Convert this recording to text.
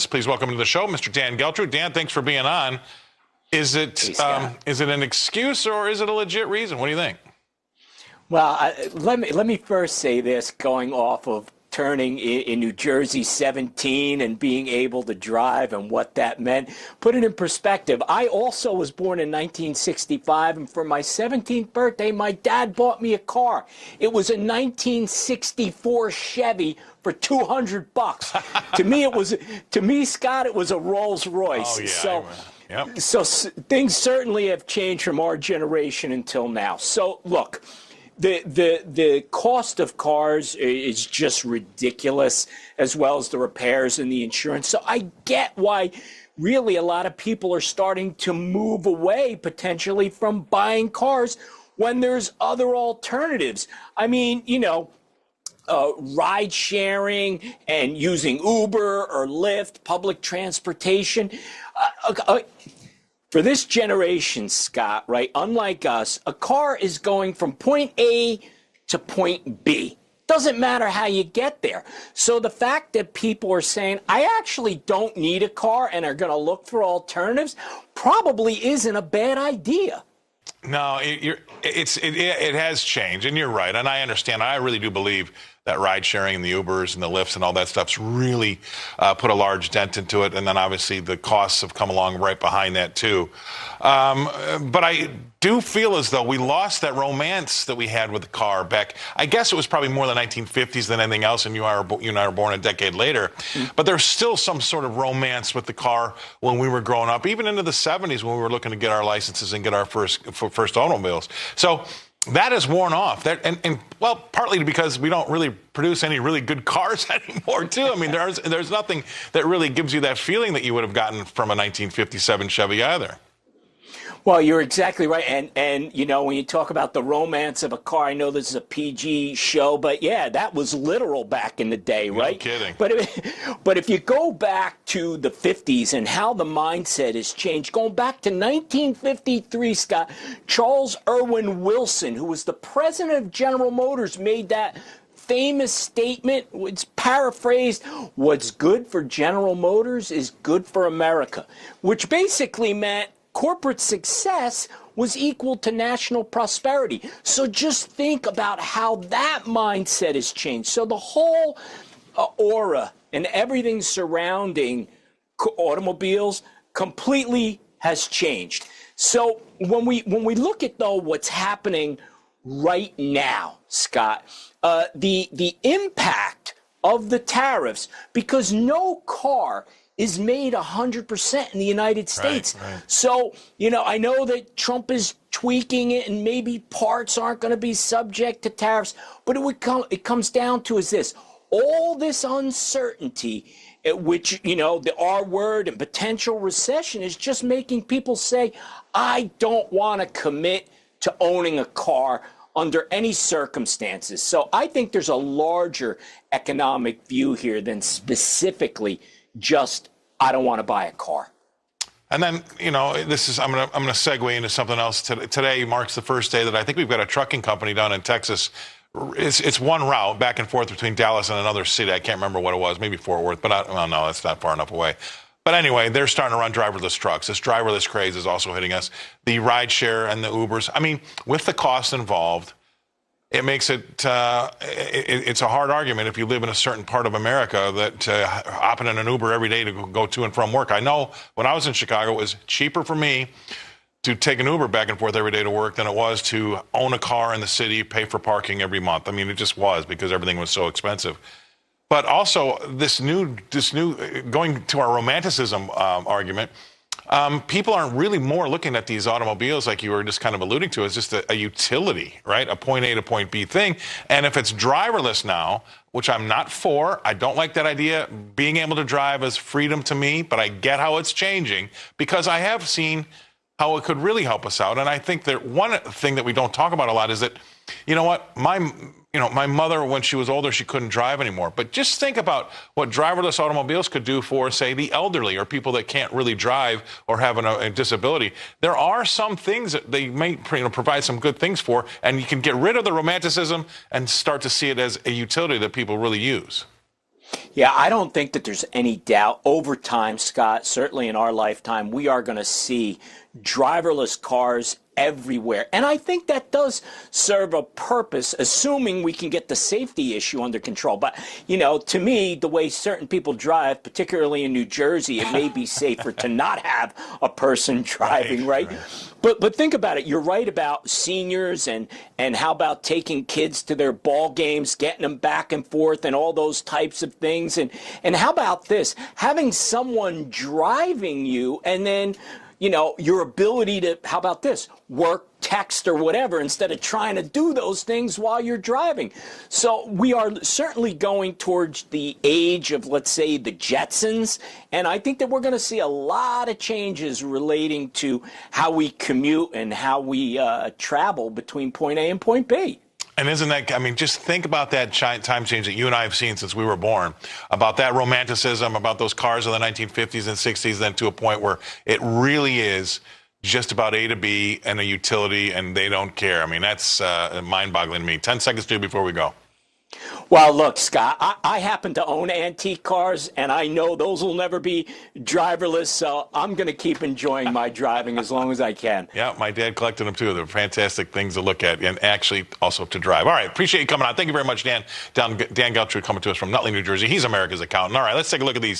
Please welcome to the show, Mr. Dan Geltrude. Dan, thanks for being on. Is it an excuse or is it a legit reason? What do you think? Well, let me first say this, going off of turning in New Jersey 17 and being able to drive and what that meant. Put it in perspective. I also was born in 1965, and for my 17th birthday, my dad bought me a car. It was a 1964 Chevy for $200. To me, Scott, it was a Rolls Royce. Oh, yeah. So things certainly have changed from our generation until now. So look, the cost of cars is just ridiculous, as well as the repairs and the insurance. So I get why really a lot of people are starting to move away potentially from buying cars when there's other alternatives. I mean, ride sharing and using Uber or Lyft, public transportation. For this generation, Scott, right, unlike us, a car is going from point A to point B. Doesn't matter how you get there. So the fact that people are saying, I actually don't need a car and are going to look for alternatives probably isn't a bad idea. No, it has changed, and you're right, and I understand. I really do believe that ride sharing and the Ubers and the Lyfts and all that stuff's really put a large dent into it, and then obviously the costs have come along right behind that too. But I do feel as though we lost that romance that we had with the car back. I guess it was probably more the 1950s than anything else, and you and I were born a decade later. But there's still some sort of romance with the car when we were growing up, even into the 70s when we were looking to get our licenses and get our first automobiles. So that has worn off. Well, partly because we don't really produce any really good cars anymore, too. I mean, there's nothing that really gives you that feeling that you would have gotten from a 1957 Chevy either. Well, you're exactly right. And when you talk about the romance of a car, I know this is a PG show, but yeah, that was literal back in the day, right? No kidding. But if you go back to the 50s and how the mindset has changed, going back to 1953, Scott, Charles Irwin Wilson, who was the president of General Motors, made that famous statement. It's paraphrased, what's good for General Motors is good for America, which basically meant corporate success was equal to national prosperity. So just think about how that mindset has changed. So the whole aura and everything surrounding automobiles completely has changed. So when we look at, though, what's happening right now, Scott, the impact of the tariffs, because no car is made 100% in the United States. Right. So, I know that Trump is tweaking it and maybe parts aren't going to be subject to tariffs, but it comes down to is this, all this uncertainty, which, the R word and potential recession is just making people say, I don't want to commit to owning a car under any circumstances. So I think there's a larger economic view here than specifically just I don't want to buy a car. And then, I'm going to segue into something else. Today marks the first day that I think we've got a trucking company down in Texas. It's one route back and forth between Dallas and another city. I can't remember what it was, maybe Fort Worth, but no, that's not far enough away. But anyway, they're starting to run driverless trucks. This driverless craze is also hitting us. The rideshare and the Ubers. I mean, with the cost involved, it makes it's a hard argument if you live in a certain part of America that hopping in an Uber every day to go to and from work. I know when I was in Chicago, it was cheaper for me to take an Uber back and forth every day to work than it was to own a car in the city, pay for parking every month. I mean, it just was because everything was so expensive. But also this new going to our romanticism argument, people aren't really more looking at these automobiles like you were just kind of alluding to as just a utility, right? A point A to point B thing. And if it's driverless now, which I'm not for, I don't like that idea. Being able to drive is freedom to me, but I get how it's changing because I have seen how it could really help us out. And I think that one thing that we don't talk about a lot is that, my mother, when she was older, she couldn't drive anymore. But just think about what driverless automobiles could do for, say, the elderly or people that can't really drive or have a disability. There are some things that they may provide some good things for, and you can get rid of the romanticism and start to see it as a utility that people really use. Yeah, I don't think that there's any doubt over time, Scott, certainly in our lifetime, we are going to see driverless cars everywhere. And I think that does serve a purpose, assuming we can get the safety issue under control. But, you know, to me, the way certain people drive, particularly in New Jersey, it may be safer to not have a person driving, right? But think about it. You're right about seniors and how about taking kids to their ball games, getting them back and forth and all those types of things. And how about this? Having someone driving you and then, you know, your ability to, how about this, work, text, or whatever, instead of trying to do those things while you're driving. So we are certainly going towards the age of, let's say, the Jetsons, and I think that we're going to see a lot of changes relating to how we commute and how we travel between point A and point B. And isn't that, I mean, just think about that time change that you and I have seen since we were born, about that romanticism, about those cars of the 1950s and 60s, then to a point where it really is just about A to B and a utility, and they don't care. I mean, that's mind-boggling to me. 10 seconds to before we go. Well, look, Scott, I happen to own antique cars, and I know those will never be driverless, so I'm going to keep enjoying my driving as long as I can. Yeah, my dad collected them, too. They're fantastic things to look at and actually also to drive. All right, appreciate you coming on. Thank you very much, Dan. Dan Geltrude coming to us from Nutley, New Jersey. He's America's accountant. All right, let's take a look at these